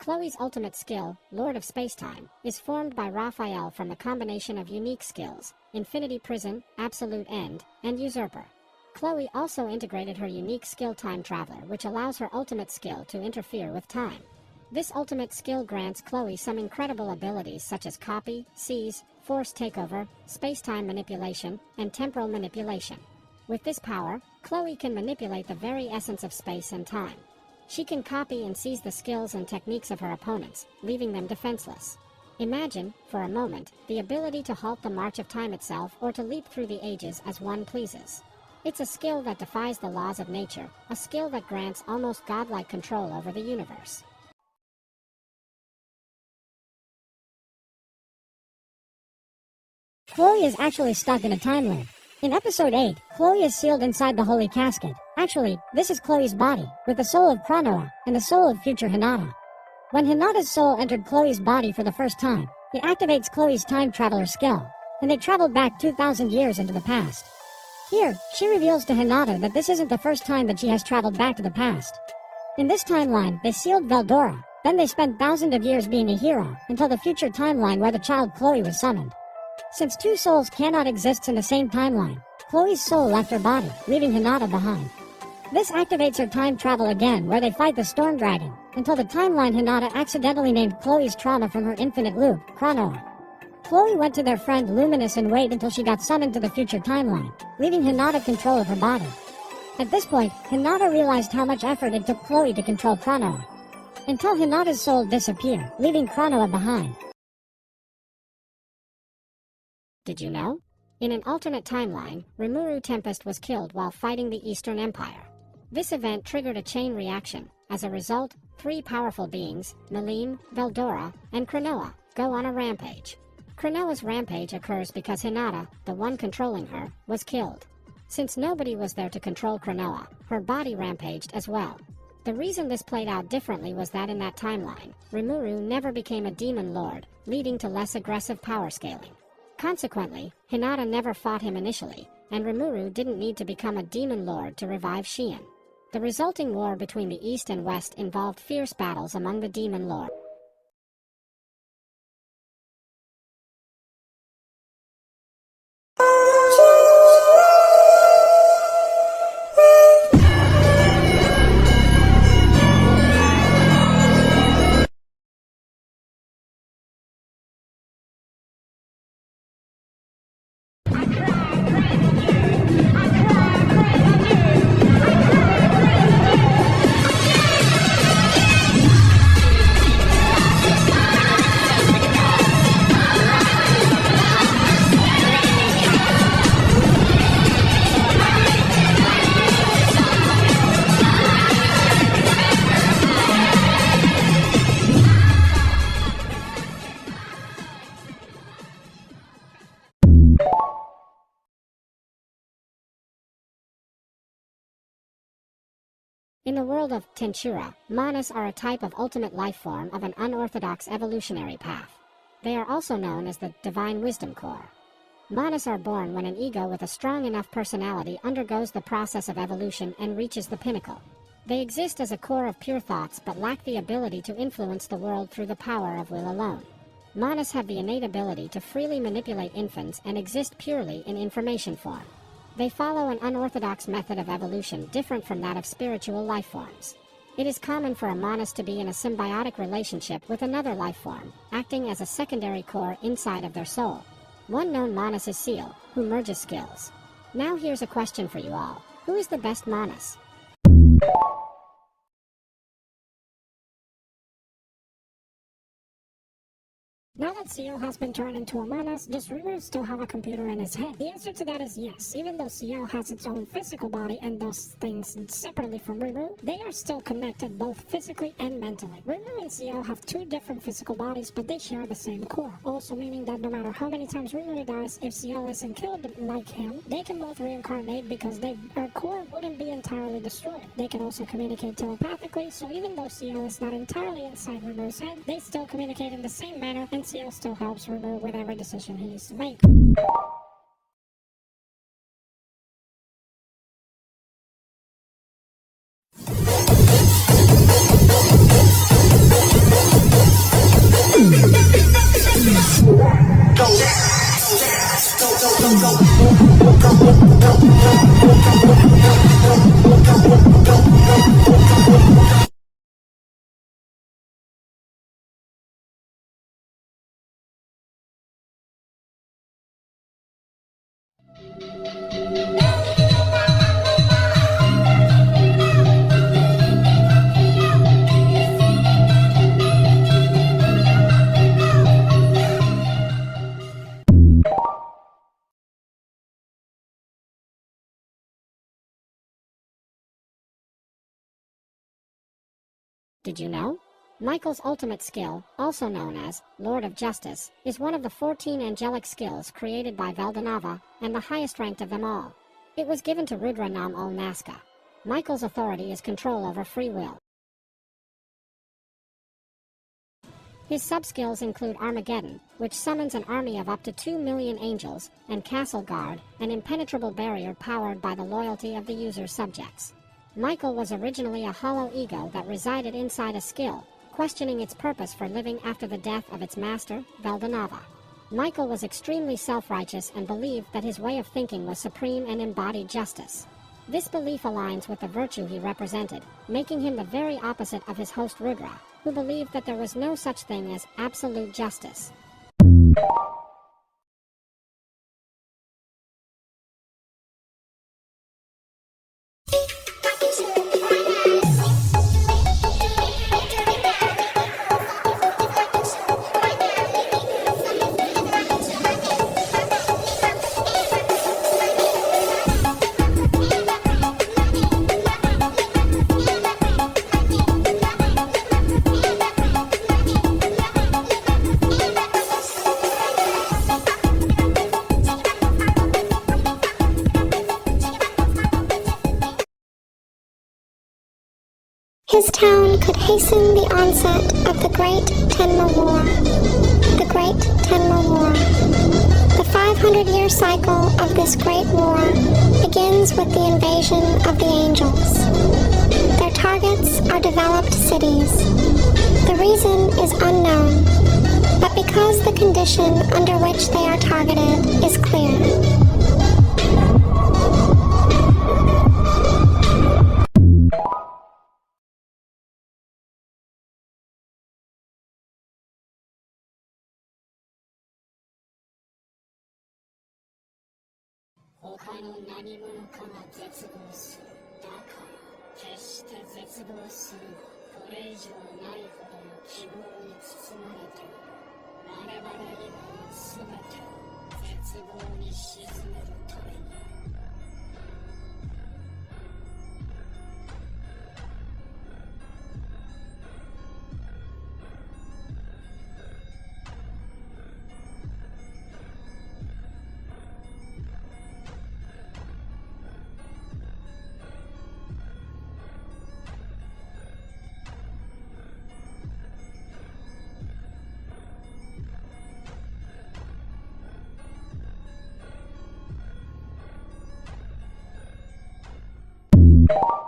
Chloe's ultimate skill, Lord of Spacetime, is formed by Raphael from the combination of unique skills, Infinity Prison, Absolute End, and Usurper. Chloe also integrated her unique skill Time Traveler, which allows her ultimate skill to interfere with time. This ultimate skill grants Chloe some incredible abilities such as copy, seize, force takeover, space-time manipulation, and temporal manipulation. With this power, Chloe can manipulate the very essence of space and time. She can copy and seize the skills and techniques of her opponents, leaving them defenseless. Imagine, for a moment, the ability to halt the march of time itself or to leap through the ages as one pleases. It's a skill that defies the laws of nature, a skill that grants almost godlike control over the universe. Chloe is actually stuck in a time loop. In episode 8, Chloe is sealed inside the Holy Casket. Actually, this is Chloe's body, with the soul of Chronoa and the soul of future Hinata. When Hinata's soul entered Chloe's body for the first time, it activates Chloe's time traveler skill, and they traveled back 2,000 years into the past. Here, she reveals to Hinata that this isn't the first time that she has traveled back to the past. In this timeline, they sealed Veldora, then they spent thousands of years being a hero, until the future timeline where the child Chloe was summoned. Since two souls cannot exist in the same timeline, Chloe's soul left her body, leaving Hinata behind. This activates her time travel again where they fight the Storm Dragon, until the timeline Hinata accidentally named Chloe's trauma from her infinite loop, Chronoa. Chloe went to their friend Luminous and waited until she got summoned to the future timeline, leaving Hinata control of her body. At this point, Hinata realized how much effort it took Chloe to control Chronoa, until Hinata's soul disappeared, leaving Chronoa behind. Did you know? In an alternate timeline, Rimuru Tempest was killed while fighting the Eastern Empire. This event triggered a chain reaction. As a result, three powerful beings, Melim, Veldora, and Chronoa, go on a rampage. Chronoa's rampage occurs because Hinata, the one controlling her, was killed. Since nobody was there to control Chronoa, her body rampaged as well. The reason this played out differently was that in that timeline, Rimuru never became a demon lord, leading to less aggressive power scaling. Consequently, Hinata never fought him initially, and Rimuru didn't need to become a demon lord to revive Xian. The resulting war between the East and West involved fierce battles among the demon lords. In the world of Tensura, manas are a type of ultimate life form of an unorthodox evolutionary path. They are also known as the Divine Wisdom Core. Manas are born when an ego with a strong enough personality undergoes the process of evolution and reaches the pinnacle. They exist as a core of pure thoughts but lack the ability to influence the world through the power of will alone. Manas have the innate ability to freely manipulate infants and exist purely in information form. They follow an unorthodox method of evolution different from that of spiritual life forms. It is common for a manas to be in a symbiotic relationship with another life form, acting as a secondary core inside of their soul. One known manas is Seal, who merges skills. Now here's a question for you all. Who is the best manas? Now that Ciel has been turned into a manas, does Ruru still have a computer in his head? The answer to that is yes. Even though Ciel has its own physical body and does things separately from Ruru, they are still connected both physically and mentally. Ruru and Ciel have two different physical bodies, but they share the same core. Also meaning that no matter how many times Ruru dies, if Ciel isn't killed like him, they can both reincarnate because their core wouldn't be entirely destroyed. They can also communicate telepathically, so even though Ciel is not entirely inside Ruru's head, they still communicate in the same manner, and Ciel still helps Ruru with every decision he needs to make. Did you know? Michael's ultimate skill, also known as Lord of Justice, is one of the 14 angelic skills created by Veldanava, and the highest ranked of them all. It was given to Rudra Nam ol Nazca. Michael's authority is control over free will. His sub-skills include Armageddon, which summons an army of up to 2 million angels, and Castle Guard, an impenetrable barrier powered by the loyalty of the user's subjects. Michael was originally a hollow ego that resided inside a skill, questioning its purpose for living after the death of its master, Veldanava. Michael was extremely self-righteous and believed that his way of thinking was supreme and embodied justice. This belief aligns with the virtue he represented, making him the very opposite of his host Rudra, who believed that there was no such thing as absolute justice. His town could hasten the onset of the Great Tenma War. The Great Tenma War. The 500-year cycle of this great war begins with the invasion of the angels. Their targets are developed cities. The reason is unknown, but because the condition under which they are targeted is clear. You